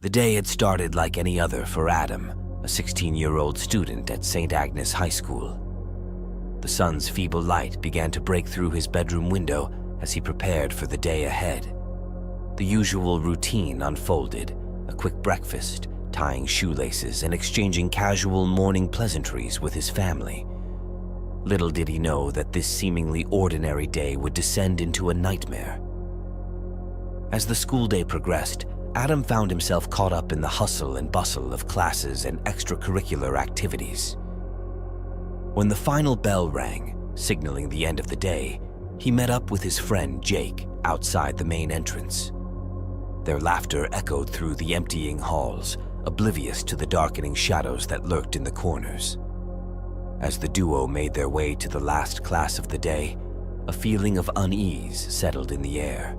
The day had started like any other for Adam, a 16-year-old student at St. Agnes High School. The sun's feeble light began to break through his bedroom window as he prepared for the day ahead. The usual routine unfolded, a quick breakfast, tying shoelaces and exchanging casual morning pleasantries with his family. Little did he know that this seemingly ordinary day would descend into a nightmare. As the school day progressed, Adam found himself caught up in the hustle and bustle of classes and extracurricular activities. When the final bell rang, signaling the end of the day, he met up with his friend Jake outside the main entrance. Their laughter echoed through the emptying halls, oblivious to the darkening shadows that lurked in the corners. As the duo made their way to the last class of the day, a feeling of unease settled in the air.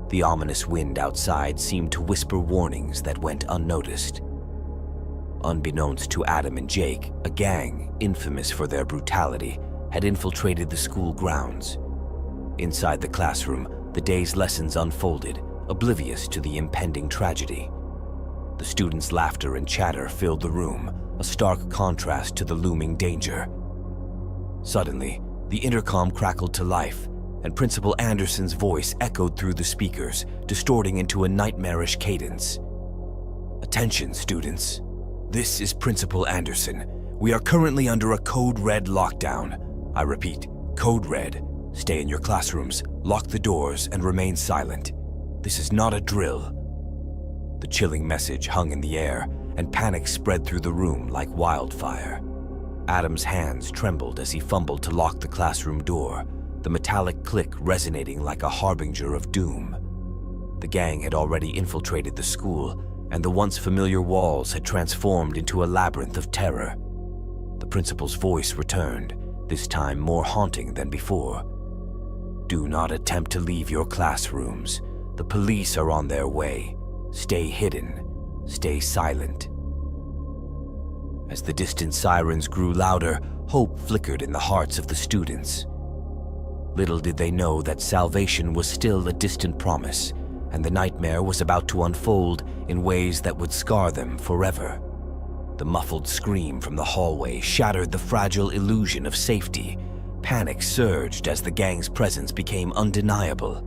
The ominous wind outside seemed to whisper warnings that went unnoticed. Unbeknownst to Adam and Jake, a gang, infamous for their brutality, had infiltrated the school grounds. Inside the classroom, the day's lessons unfolded, oblivious to the impending tragedy. The students' laughter and chatter filled the room, a stark contrast to the looming danger. Suddenly, the intercom crackled to life, and Principal Anderson's voice echoed through the speakers, distorting into a nightmarish cadence. "Attention, students. This is Principal Anderson. We are currently under a Code Red lockdown. I repeat, Code Red. Stay in your classrooms, lock the doors, and remain silent. This is not a drill." The chilling message hung in the air, and panic spread through the room like wildfire. Adam's hands trembled as he fumbled to lock the classroom door, the metallic click resonating like a harbinger of doom. The gang had already infiltrated the school, and the once familiar walls had transformed into a labyrinth of terror. The principal's voice returned, this time more haunting than before. "Do not attempt to leave your classrooms. The police are on their way. Stay hidden. Stay silent." As the distant sirens grew louder, hope flickered in the hearts of the students. Little did they know that salvation was still a distant promise, and the nightmare was about to unfold in ways that would scar them forever. The muffled scream from the hallway shattered the fragile illusion of safety. Panic surged as the gang's presence became undeniable.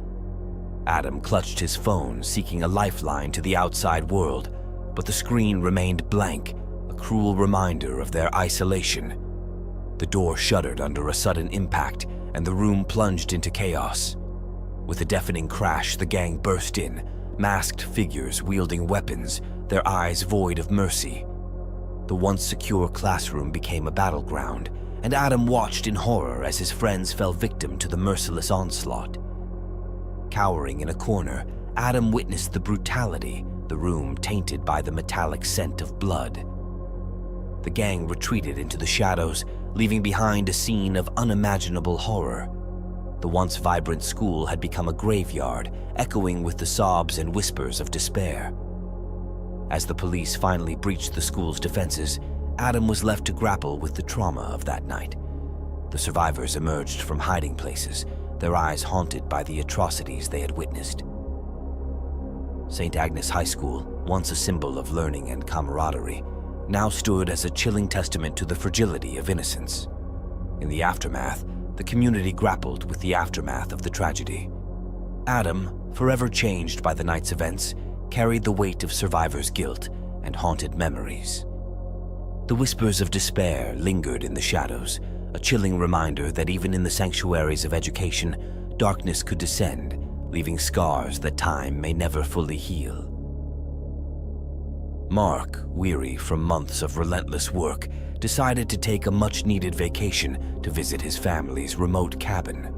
Adam clutched his phone, seeking a lifeline to the outside world, but the screen remained blank, a cruel reminder of their isolation. The door shuddered under a sudden impact, and the room plunged into chaos. With a deafening crash, the gang burst in, masked figures wielding weapons, their eyes void of mercy. The once secure classroom became a battleground, and Adam watched in horror as his friends fell victim to the merciless onslaught. Cowering in a corner, Adam witnessed the brutality, the room tainted by the metallic scent of blood. The gang retreated into the shadows, leaving behind a scene of unimaginable horror. The once vibrant school had become a graveyard, echoing with the sobs and whispers of despair. As the police finally breached the school's defenses, Adam was left to grapple with the trauma of that night. The survivors emerged from hiding places, their eyes haunted by the atrocities they had witnessed. St. Agnes High School, once a symbol of learning and camaraderie, now stood as a chilling testament to the fragility of innocence. In the aftermath, the community grappled with the aftermath of the tragedy. Adam, forever changed by the night's events, carried the weight of survivors' guilt and haunted memories. The whispers of despair lingered in the shadows, a chilling reminder that even in the sanctuaries of education, darkness could descend, leaving scars that time may never fully heal. Mark, weary from months of relentless work, decided to take a much-needed vacation to visit his family's remote cabin.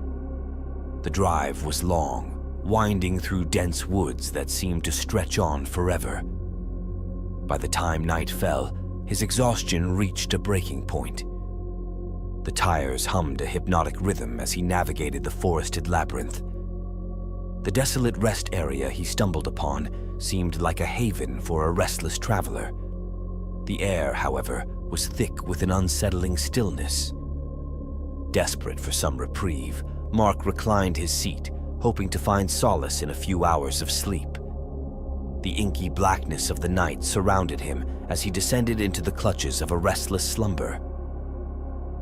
The drive was long, winding through dense woods that seemed to stretch on forever. By the time night fell, his exhaustion reached a breaking point. The tires hummed a hypnotic rhythm as he navigated the forested labyrinth. The desolate rest area he stumbled upon seemed like a haven for a restless traveler. The air, however, was thick with an unsettling stillness. Desperate for some reprieve, Mark reclined his seat, hoping to find solace in a few hours of sleep. The inky blackness of the night surrounded him as he descended into the clutches of a restless slumber.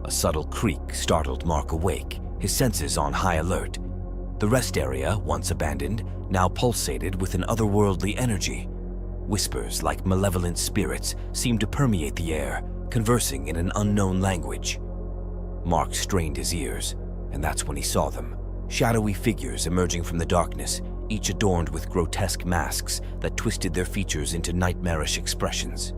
A subtle creak startled Mark awake, his senses on high alert. The rest area, once abandoned, now pulsated with an otherworldly energy. Whispers like malevolent spirits seemed to permeate the air, conversing in an unknown language. Mark strained his ears, and that's when he saw them. Shadowy figures emerging from the darkness, each adorned with grotesque masks that twisted their features into nightmarish expressions.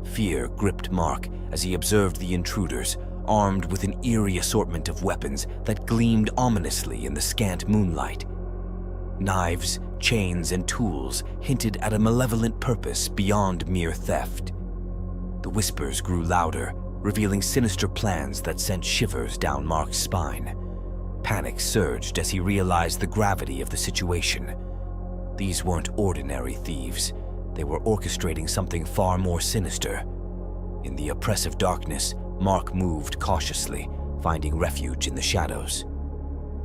Fear gripped Mark as he observed the intruders, armed with an eerie assortment of weapons that gleamed ominously in the scant moonlight. Knives, chains, and tools hinted at a malevolent purpose beyond mere theft. The whispers grew louder, revealing sinister plans that sent shivers down Mark's spine. Panic surged as he realized the gravity of the situation. These weren't ordinary thieves. They were orchestrating something far more sinister. In the oppressive darkness, Mark moved cautiously, finding refuge in the shadows.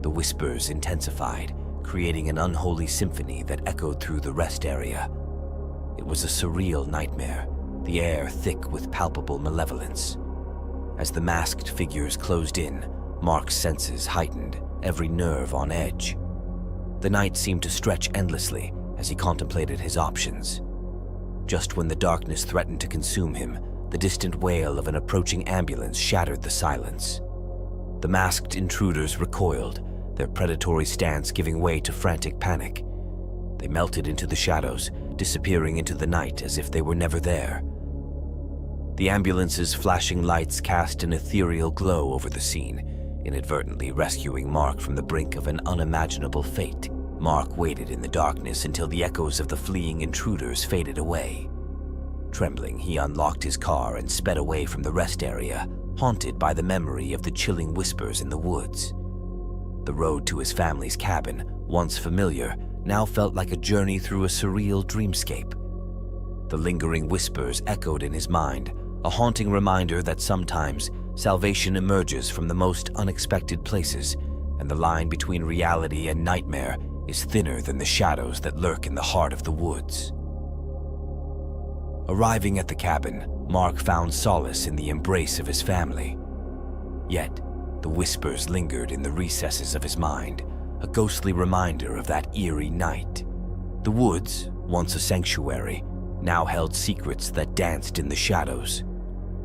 The whispers intensified, creating an unholy symphony that echoed through the rest area. It was a surreal nightmare, the air thick with palpable malevolence. As the masked figures closed in, Mark's senses heightened, every nerve on edge. The night seemed to stretch endlessly as he contemplated his options. Just when the darkness threatened to consume him, the distant wail of an approaching ambulance shattered the silence. The masked intruders recoiled, their predatory stance giving way to frantic panic. They melted into the shadows, disappearing into the night as if they were never there. The ambulance's flashing lights cast an ethereal glow over the scene, inadvertently rescuing Mark from the brink of an unimaginable fate. Mark waited in the darkness until the echoes of the fleeing intruders faded away. Trembling, he unlocked his car and sped away from the rest area, haunted by the memory of the chilling whispers in the woods. The road to his family's cabin, once familiar, now felt like a journey through a surreal dreamscape. The lingering whispers echoed in his mind, a haunting reminder that sometimes salvation emerges from the most unexpected places, and the line between reality and nightmare is thinner than the shadows that lurk in the heart of the woods. Arriving at the cabin, Mark found solace in the embrace of his family. Yet, the whispers lingered in the recesses of his mind, a ghostly reminder of that eerie night. The woods, once a sanctuary, now held secrets that danced in the shadows.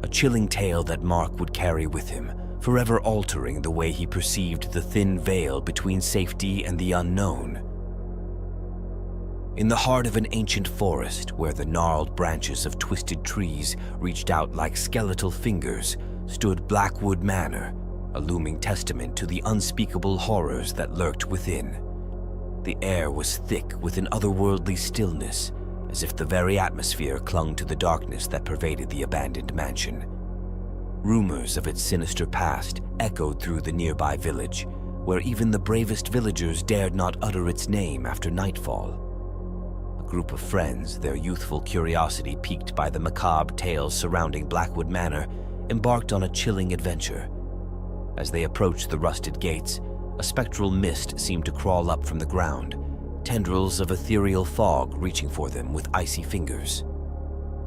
A chilling tale that Mark would carry with him, forever altering the way he perceived the thin veil between safety and the unknown. In the heart of an ancient forest, where the gnarled branches of twisted trees reached out like skeletal fingers, stood Blackwood Manor, a looming testament to the unspeakable horrors that lurked within. The air was thick with an otherworldly stillness, as if the very atmosphere clung to the darkness that pervaded the abandoned mansion. Rumors of its sinister past echoed through the nearby village, where even the bravest villagers dared not utter its name after nightfall. A group of friends, their youthful curiosity piqued by the macabre tales surrounding Blackwood Manor, embarked on a chilling adventure. As they approached the rusted gates, a spectral mist seemed to crawl up from the ground, tendrils of ethereal fog reaching for them with icy fingers.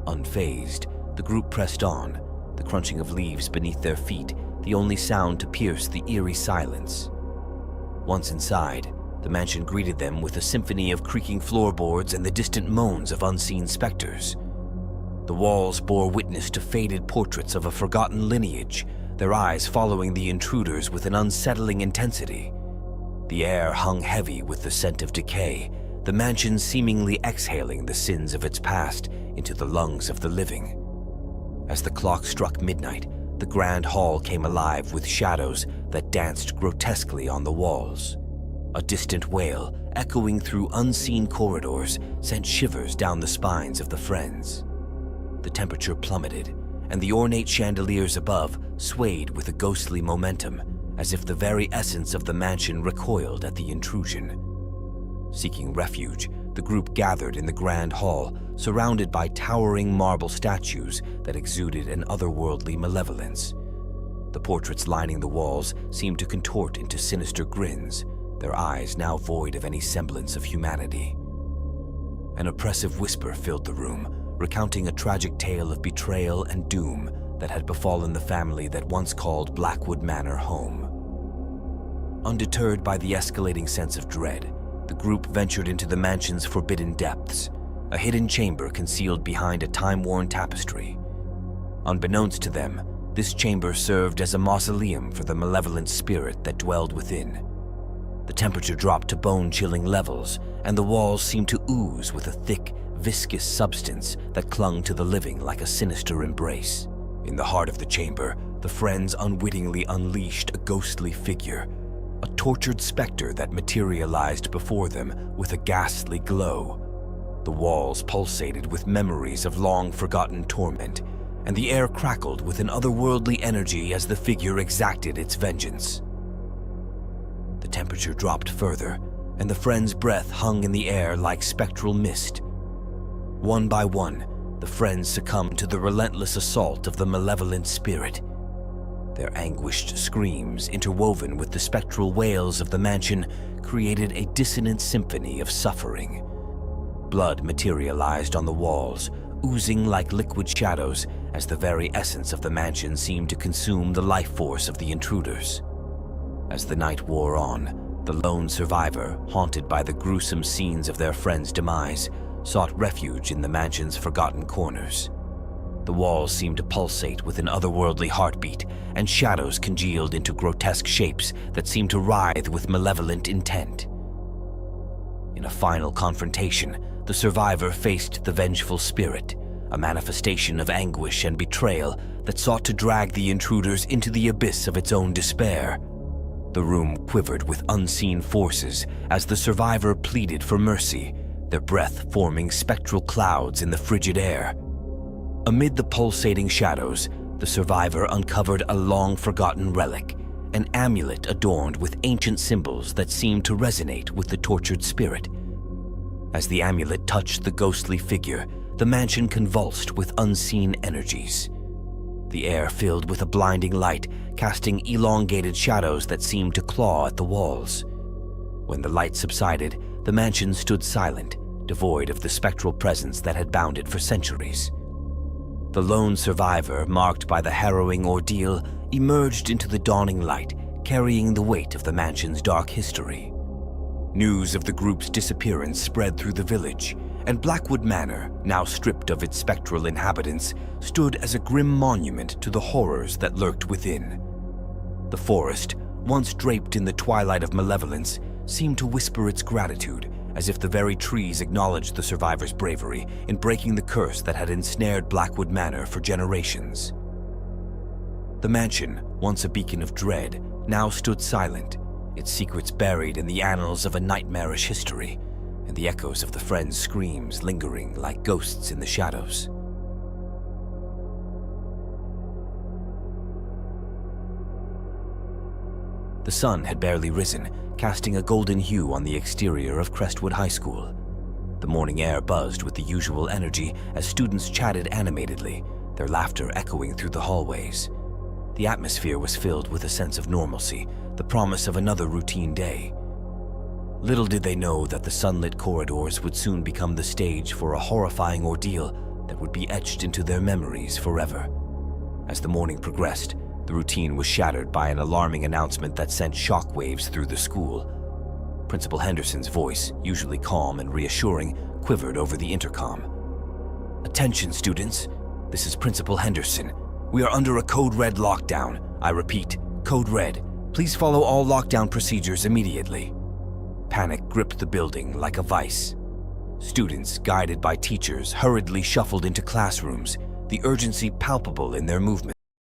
Unfazed, the group pressed on, the crunching of leaves beneath their feet the only sound to pierce the eerie silence. Once inside, the mansion greeted them with a symphony of creaking floorboards and the distant moans of unseen specters. The walls bore witness to faded portraits of a forgotten lineage, their eyes following the intruders with an unsettling intensity. The air hung heavy with the scent of decay, the mansion seemingly exhaling the sins of its past into the lungs of the living. As the clock struck midnight, the grand hall came alive with shadows that danced grotesquely on the walls. A distant wail, echoing through unseen corridors, sent shivers down the spines of the friends. The temperature plummeted, and the ornate chandeliers above swayed with a ghostly momentum, as if the very essence of the mansion recoiled at the intrusion. Seeking refuge, the group gathered in the grand hall, surrounded by towering marble statues that exuded an otherworldly malevolence. The portraits lining the walls seemed to contort into sinister grins, their eyes now void of any semblance of humanity. An oppressive whisper filled the room, recounting a tragic tale of betrayal and doom that had befallen the family that once called Blackwood Manor home. Undeterred by the escalating sense of dread, the group ventured into the mansion's forbidden depths, a hidden chamber concealed behind a time-worn tapestry. Unbeknownst to them, this chamber served as a mausoleum for the malevolent spirit that dwelled within. The temperature dropped to bone-chilling levels, and the walls seemed to ooze with a thick, viscous substance that clung to the living like a sinister embrace. In the heart of the chamber, the friends unwittingly unleashed a ghostly figure, a tortured specter that materialized before them with a ghastly glow. The walls pulsated with memories of long-forgotten torment, and the air crackled with an otherworldly energy as the figure exacted its vengeance. The temperature dropped further, and the friends' breath hung in the air like spectral mist. One by one, the friends succumbed to the relentless assault of the malevolent spirit. Their anguished screams, interwoven with the spectral wails of the mansion, created a dissonant symphony of suffering. Blood materialized on the walls, oozing like liquid shadows as the very essence of the mansion seemed to consume the life force of the intruders. As the night wore on, the lone survivor, haunted by the gruesome scenes of their friend's demise, sought refuge in the mansion's forgotten corners. The walls seemed to pulsate with an otherworldly heartbeat, and shadows congealed into grotesque shapes that seemed to writhe with malevolent intent. In a final confrontation, the survivor faced the vengeful spirit, a manifestation of anguish and betrayal that sought to drag the intruders into the abyss of its own despair. The room quivered with unseen forces as the survivor pleaded for mercy, their breath forming spectral clouds in the frigid air. Amid the pulsating shadows, the survivor uncovered a long-forgotten relic, an amulet adorned with ancient symbols that seemed to resonate with the tortured spirit. As the amulet touched the ghostly figure, the mansion convulsed with unseen energies. The air filled with a blinding light, casting elongated shadows that seemed to claw at the walls. When the light subsided, the mansion stood silent, devoid of the spectral presence that had bound it for centuries. The lone survivor, marked by the harrowing ordeal, emerged into the dawning light, carrying the weight of the mansion's dark history. News of the group's disappearance spread through the village, and Blackwood Manor, now stripped of its spectral inhabitants, stood as a grim monument to the horrors that lurked within. The forest, once draped in the twilight of malevolence, seemed to whisper its gratitude, as if the very trees acknowledged the survivors' bravery in breaking the curse that had ensnared Blackwood Manor for generations. The mansion, once a beacon of dread, now stood silent, its secrets buried in the annals of a nightmarish history, and the echoes of the friends' screams lingering like ghosts in the shadows. The sun had barely risen, casting a golden hue on the exterior of Crestwood High School. The morning air buzzed with the usual energy as students chatted animatedly, their laughter echoing through the hallways. The atmosphere was filled with a sense of normalcy, the promise of another routine day. Little did they know that the sunlit corridors would soon become the stage for a horrifying ordeal that would be etched into their memories forever. As the morning progressed, the routine was shattered by an alarming announcement that sent shockwaves through the school. Principal Henderson's voice, usually calm and reassuring, quivered over the intercom. "Attention, students. This is Principal Henderson. We are under a Code Red lockdown. I repeat, Code Red. Please follow all lockdown procedures immediately." Panic gripped the building like a vice. Students, guided by teachers, hurriedly shuffled into classrooms, the urgency palpable in their movements.